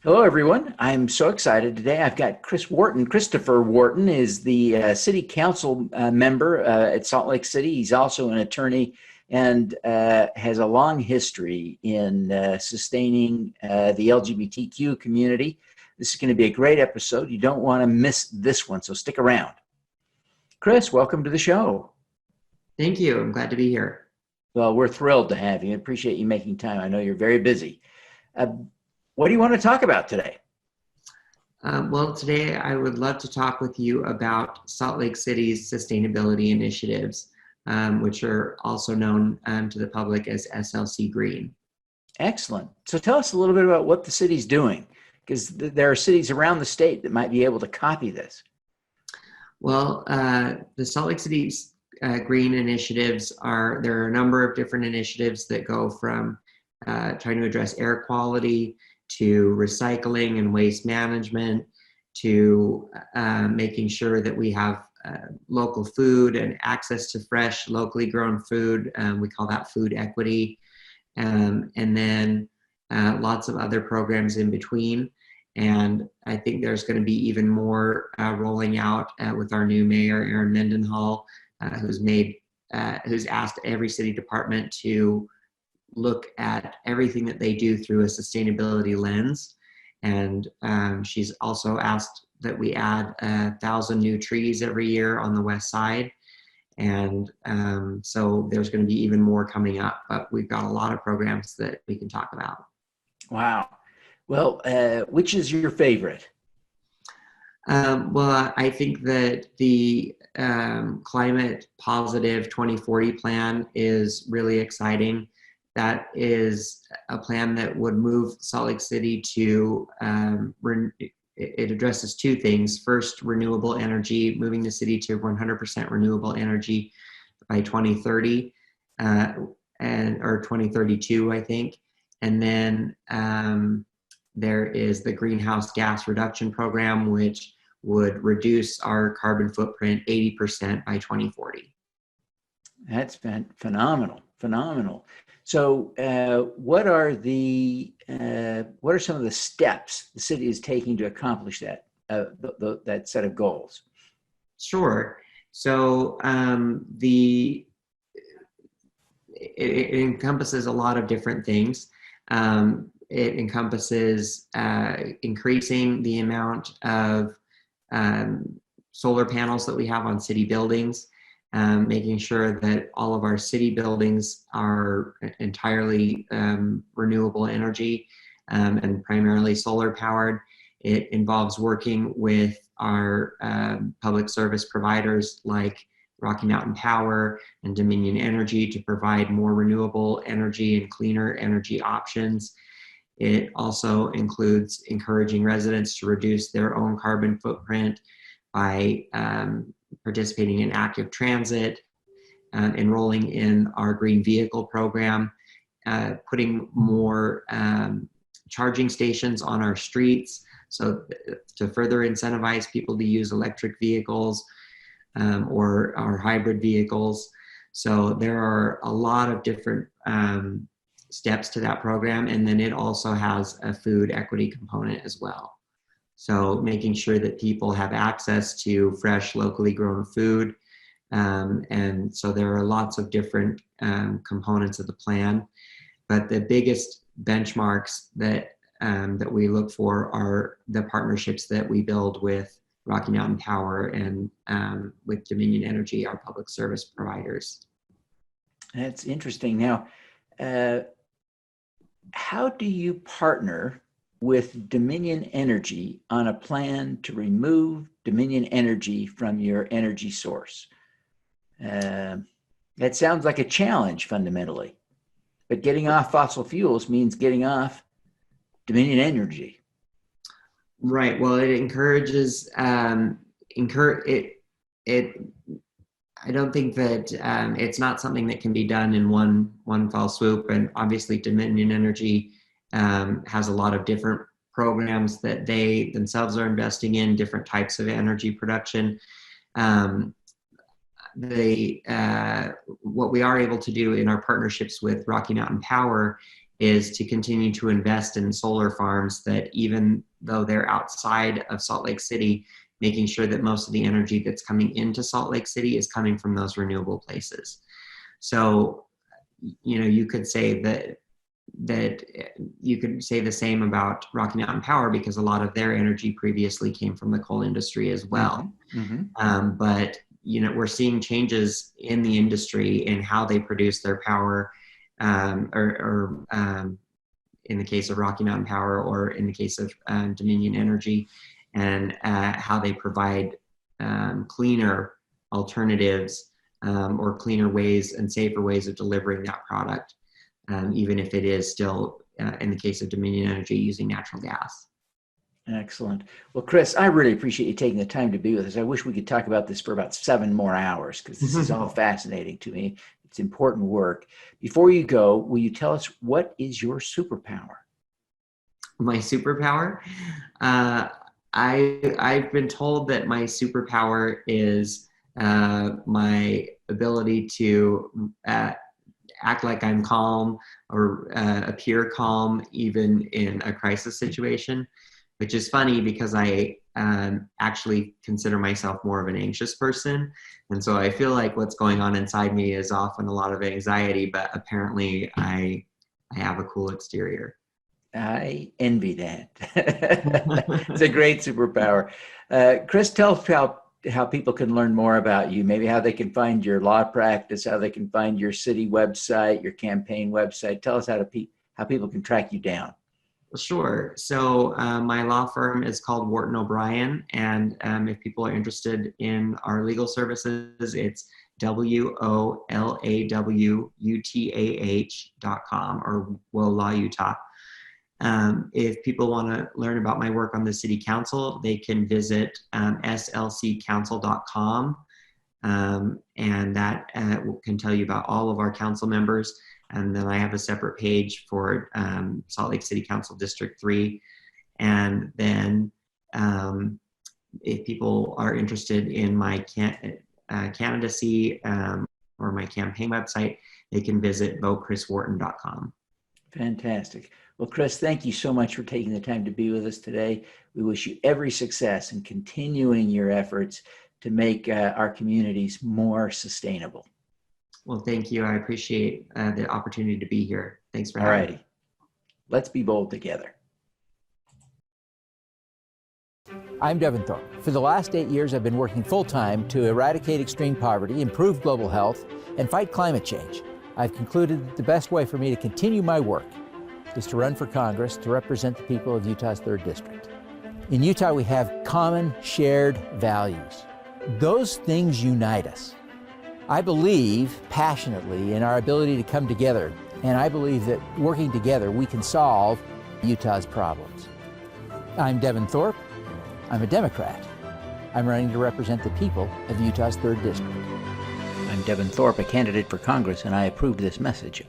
Hello, everyone. I'm so excited today. I've got Chris Wharton. Christopher Wharton is the city council member at Salt Lake City. He's also an attorney and has a long history in sustaining the LGBTQ community. This is going to be a great episode. You don't want to miss this one, so stick around. Chris, welcome to the show. Thank you. I'm glad to be here. Well, we're thrilled to have you. Appreciate you making time. I know you're very busy. Uh, what do you want to talk about today? Well, today I would love to talk with you about Salt Lake City's sustainability initiatives, which are also known to the public as SLC Green. Excellent. So tell us a little bit about what the city's doing, because there are cities around the state that might be able to copy this. Well, the Salt Lake City's green initiatives there are a number of different initiatives that go from trying to address air quality to recycling and waste management to making sure that we have local food and access to fresh, locally grown food. We call that food equity. And then lots of other programs in between. And I think there's going to be even more rolling out with our new mayor, Aaron Mendenhall, who's asked every city department to look at everything that they do through a sustainability lens. And she's also asked that we add 1,000 new trees every year on the west side. And so there's going to be even more coming up, but we've got a lot of programs that we can talk about. Wow. Well, which is your favorite? Well, I think that the climate positive 2040 plan is really exciting. That is a plan that would move Salt Lake City to, it addresses two things. First, renewable energy, moving the city to 100% renewable energy by 2030 or 2032, I think. And then there is the greenhouse gas reduction program, which would reduce our carbon footprint 80% by 2040. That's phenomenal. So, what are some of the steps the city is taking to accomplish that that set of goals? Sure. So it encompasses a lot of different things. It encompasses increasing the amount of solar panels that we have on city buildings. Making sure that all of our city buildings are entirely renewable energy and primarily solar powered. It involves working with our public service providers like Rocky Mountain Power and Dominion Energy to provide more renewable energy and cleaner energy options. It also includes encouraging residents to reduce their own carbon footprint by participating in active transit, enrolling in our green vehicle program, putting more charging stations on our streets to further incentivize people to use electric vehicles or our hybrid vehicles. So there are a lot of different steps to that program, and then it also has a food equity component as well. So making sure that people have access to fresh, locally grown food. And so there are lots of different components of the plan. But the biggest benchmarks that we look for are the partnerships that we build with Rocky Mountain Power and with Dominion Energy, our public service providers. That's interesting. Now, how do you partner with Dominion Energy on a plan to remove Dominion Energy from your energy source? That sounds like a challenge fundamentally, but getting off fossil fuels means getting off Dominion Energy. Right. Well, it encourages, I don't think that it's not something that can be done in one fell swoop. And obviously Dominion Energy has a lot of different programs that they themselves are investing in, different types of energy production. What we are able to do in our partnerships with Rocky Mountain Power is to continue to invest in solar farms that, even though they're outside of Salt Lake City, making sure that most of the energy that's coming into Salt Lake City is coming from those renewable places. So, you could say that you could say the same about Rocky Mountain Power, because a lot of their energy previously came from the coal industry as well. But we're seeing changes in the industry in how they produce their power, or in the case of Rocky Mountain Power, or in the case of Dominion Energy, and how they provide cleaner alternatives, or cleaner ways and safer ways of delivering that product, even if it is still, in the case of Dominion Energy, using natural gas. Excellent. Well, Chris, I really appreciate you taking the time to be with us. I wish we could talk about this for about 7 more hours, because this is all fascinating to me. It's important work. Before you go, will you tell us, what is your superpower? My superpower? I've been told that my superpower is my ability to act like I'm calm, or appear calm even in a crisis situation, which is funny because I actually consider myself more of an anxious person. And so I feel like what's going on inside me is often a lot of anxiety, but apparently I have a cool exterior. I envy that. It's a great superpower. Chris, tell us how people can learn more about you, maybe how they can find your law practice, how they can find your city website, your campaign website. Tell us how people can track you down. Sure. So my law firm is called Wharton O'Brien, and if people are interested in our legal services, it's WOLAWUTAH.com, or Law Utah. If people want to learn about my work on the city council, they can visit slccouncil.com, and that can tell you about all of our council members. And then I have a separate page for Salt Lake City Council District 3. And then if people are interested in my candidacy or my campaign website, they can visit votechriswharton.com. Fantastic. Well, Chris, thank you so much for taking the time to be with us today. We wish you every success in continuing your efforts to make our communities more sustainable. Well, thank you. I appreciate the opportunity to be here. Thanks for having me. All righty. Let's be bold together. I'm Devin Thorpe. For the last 8 years, I've been working full-time to eradicate extreme poverty, improve global health, and fight climate change. I've concluded that the best way for me to continue my work is to run for Congress to represent the people of Utah's 3rd District. In Utah, we have common shared values. Those things unite us. I believe passionately in our ability to come together, and I believe that working together we can solve Utah's problems. I'm Devin Thorpe. I'm a Democrat. I'm running to represent the people of Utah's 3rd District. I'm Devin Thorpe, a candidate for Congress, and I approve this message.